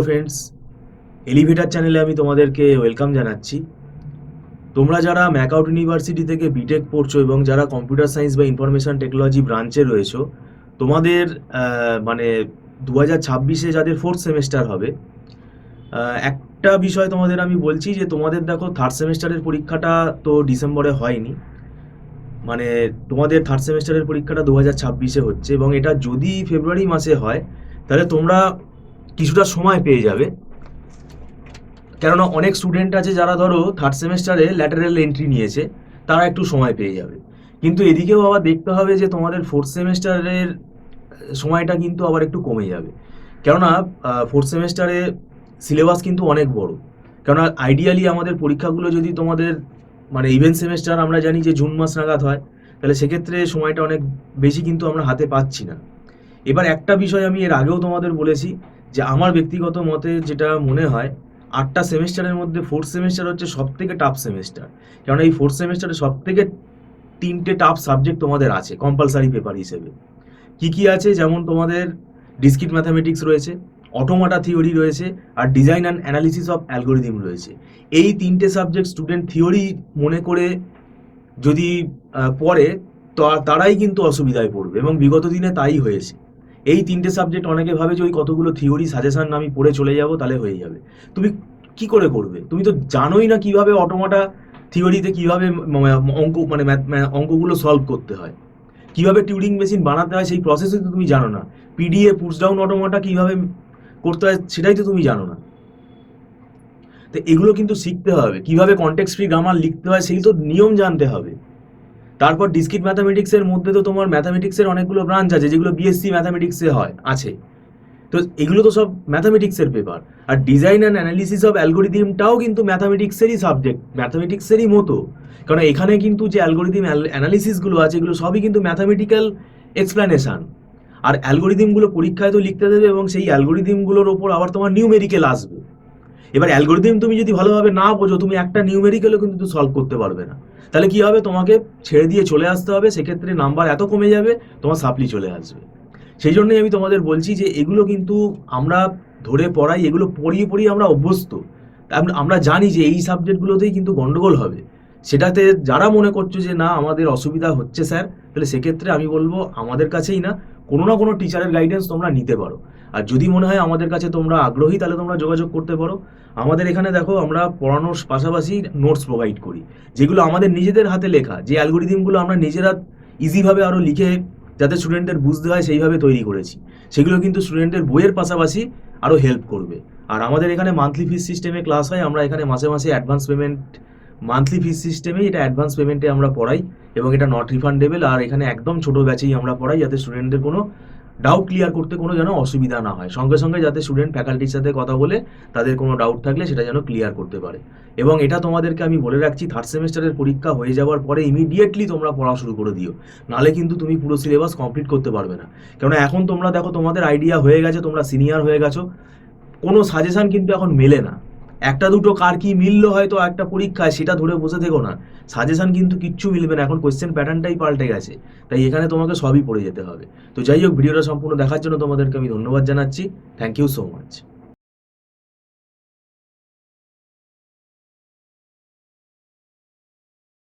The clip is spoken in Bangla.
ফ্রেন্ডস, এলিভেটার চ্যানেলে আমি তোমাদেরকে ওয়েলকাম জানাচ্ছি। তোমরা যারা ম্যাকআউট ইউনিভার্সিটি থেকে বিটেক পড়ছো এবং যারা কম্পিউটার সায়েন্স বা ইনফরমেশন টেকনোলজি ব্রাঞ্চে রয়েছো, তোমাদের মানে 2026-এ যাদের ফোর্থ সেমেস্টার হবে, একটা বিষয় তোমাদের আমি বলছি যে তোমাদের দেখো থার্ড সেমেস্টারের পরীক্ষাটা তো ডিসেম্বরে হয়নি, মানে তোমাদের থার্ড সেমেস্টারের পরীক্ষাটা 2026-এ হচ্ছে এবং এটা যদি ফেব্রুয়ারি মাসে হয় তাহলে তোমরা কিছুটা সময় পেয়ে যাবে। কেননা অনেক স্টুডেন্ট আছে যারা ধরো থার্ড সেমেস্টারে ল্যাটারাল এন্ট্রি নিয়েছে, তারা একটু সময় পেয়ে যাবে। কিন্তু এদিকেও আবার দেখতে হবে যে তোমাদের ফোর্থ সেমেস্টারের সময়টা কিন্তু আবার একটু কমে যাবে। কেননা ফোর্থ সেমেস্টারে সিলেবাস কিন্তু অনেক বড়। কেননা আইডিয়ালি আমাদের পরীক্ষাগুলো যদি তোমাদের মানে ইভেন্ট সেমেস্টার আমরা জানি যে জুন মাস নাগাদ হয়, তাহলে সেক্ষেত্রে সময়টা অনেক বেশি কিন্তু আমরা হাতে পাচ্ছি না। এবার একটা বিষয় আমি এর আগেও তোমাদের বলেছি যে আমার ব্যক্তিগত মতে যেটা মনে হয়, 8টা সেমেস্টারের মধ্যে ফোর্থ সেমেস্টার হচ্ছে সব থেকে টাফ সেমেস্টার। কারণ এই ফোর্থ সেমেস্টারে সব থেকে 3টে টাফ সাবজেক্ট তোমাদের আছে কম্পালসারি পেপার হিসেবে। কি কি আছে? যেমন তোমাদের ডিসক্রিট ম্যাথামেটিক্স রয়েছে, অটোমাটা থিওরি রয়েছে, আর design and analysis of algorithm রয়েছে। এই 3টে সাবজেক্ট স্টুডেন্ট থিওরি মনে করে যদি পড়ে, তারাই কিন্তু অসুবিধায় পড়বে এবং বিগত দিনে তাই হয়েছে। এই 3টে সাবজেক্ট অনেকে ভাবে যে ওই কতগুলো থিওরি সাজেশন আমি পড়ে চলে যাব তাহলে হয়ে যাবে। তুমি কি করে করবে? তুমি তো জানোই না কিভাবে অটোমাটা থিওরিতে কিভাবে অঙ্ক মানে অঙ্কগুলো সলভ করতে হয়, কিভাবে টিউরিং মেশিন বানাতে হয় সেই প্রসেসই তো তুমি জানো না। পিডিএ পুশ ডাউন অটোমাটা কিভাবে করতে হয় সেটাই তো তুমি জানো না। তো এগুলো কিন্তু শিখতে হবে, কিভাবে কনটেক্সট ফ্রি গ্রামার লিখতে হয় সেই তো নিয়ম জানতে হবে। তারপর ডিসক্রিট ম্যাথামেটিক্সের মধ্যে তো তোমার ম্যাথামেটিক্সের অনেকগুলো ব্রাঞ্চ আছে যেগুলো বিএসসি ম্যাথামেটিক্সে হয় আছে। তো এগুলো তো সব ম্যাথামেটিক্সের পেপার। আর ডিজাইন অ্যান্ড অ্যানালিসিস অফ অ্যালগোরিদমটাও কিন্তু ম্যাথামেটিক্সেরই সাবজেক্ট, ম্যাথামেটিক্সেরই মতো। কারণ এখানে কিন্তু যে অ্যালগোরিদম অ্যানালিসিসগুলো আছে এগুলো সবই কিন্তু ম্যাথামেটিক্যাল এক্সপ্লানেশন। আর অ্যালগোরিদমগুলো পরীক্ষায় তো লিখতে দেবে এবং সেই অ্যালগোরিদমগুলোর ওপর আবার তোমার নিউমেরিক্যাল আসবে। এবার অ্যালগোরিদম তুমি যদি ভালোভাবে না বোঝো, তুমি একটা নিউমেরিক্যালও কিন্তু সলভ করতে পারবে না। তাহলে কি হবে? তোমাকে ছেড়ে দিয়ে চলে আসতে হবে, সেক্ষেত্রে নাম্বার এত কমে যাবে তোমার সাপ্লি চলে আসবে। সেই জন্যই আমি তোমাদের বলছি যে এগুলো কিন্তু আমরা ধরে পড়াই, এগুলো পড়িয়ে পড়িয়ে আমরা অভ্যস্ত। আমরা জানি যে এই সাবজেক্টগুলোতেই কিন্তু গন্ডগোল হবে। সেটাতে যারা মনে করছো যে না আমাদের অসুবিধা হচ্ছে স্যার, তাহলে সেক্ষেত্রে আমি বলবো আমাদের কাছেই না, কোনো না কোনো টিচারের গাইডেন্স তোমরা নিতে পারো। আর যদি মনে হয় আমাদের কাছে তোমরা আগ্রহী তাহলে তোমরা যোগাযোগ করতে পারো। আমাদের এখানে দেখো আমরা পড়ানোর পাশাপাশি নোটস প্রোভাইড করি, যেগুলো আমাদের নিজেদের হাতে লেখা, যে অ্যালগোরিদমগুলো আমরা নিজেরা ইজিভাবে আরও লিখে যাতে স্টুডেন্টদের বুঝতে হয় সেইভাবে তৈরি করেছি। সেগুলো কিন্তু স্টুডেন্টের বইয়ের পাশাপাশি আরও হেল্প করবে। আর আমাদের এখানে মান্থলি ফিস সিস্টেমে ক্লাস হয়, আমরা এখানে মাসে মাসে অ্যাডভান্স পেমেন্ট, মান্থলি ফিস সিস্টেমেই এটা অ্যাডভান্স পেমেন্টে আমরা পড়াই এবং এটা নট রিফান্ডেবল। আর এখানে একদম ছোটো ব্যাচেই আমরা পড়াই যাতে স্টুডেন্টদের কোনো ডাউট ক্লিয়ার করতে কোনো যেন অসুবিধা না হয়, সঙ্গে সঙ্গে যাতে স্টুডেন্ট ফ্যাকাল্টির সাথে কথা বলে তাদের কোনো ডাউট থাকলে সেটা যেন ক্লিয়ার করতে পারে। এবং এটা তোমাদেরকে আমি বলে রাখছি, থার্ড সেমেস্টারের পরীক্ষা হয়ে যাওয়ার পরে ইমিডিয়েটলি তোমরা পড়া শুরু করে দিও, নাহলে কিন্তু তুমি পুরো সিলেবাস কমপ্লিট করতে পারবে না। কেননা এখন তোমরা দেখো তোমাদের আইডিয়া হয়ে গেছে, তোমরা সিনিয়র হয়ে গেছো, কোনো সাজেশন কিন্তু এখন মেলে না। একটা দুটো কার কি মিললো হয়তো একটা পরীক্ষায়, সেটা ধরে বসে থেকো না। সাজেশন কিন্তু কিচ্ছু মিলবে না, এখন কোয়েশ্চেন প্যাটার্নটাই পাল্টে গেছে। তাই এখানে তোমাকে সবই পড়ে যেতে হবে। তো যাই হোক, ভিডিওটা সম্পূর্ণ দেখার জন্য তোমাদেরকে আমি ধন্যবাদ জানাচ্ছি। Thank you so much.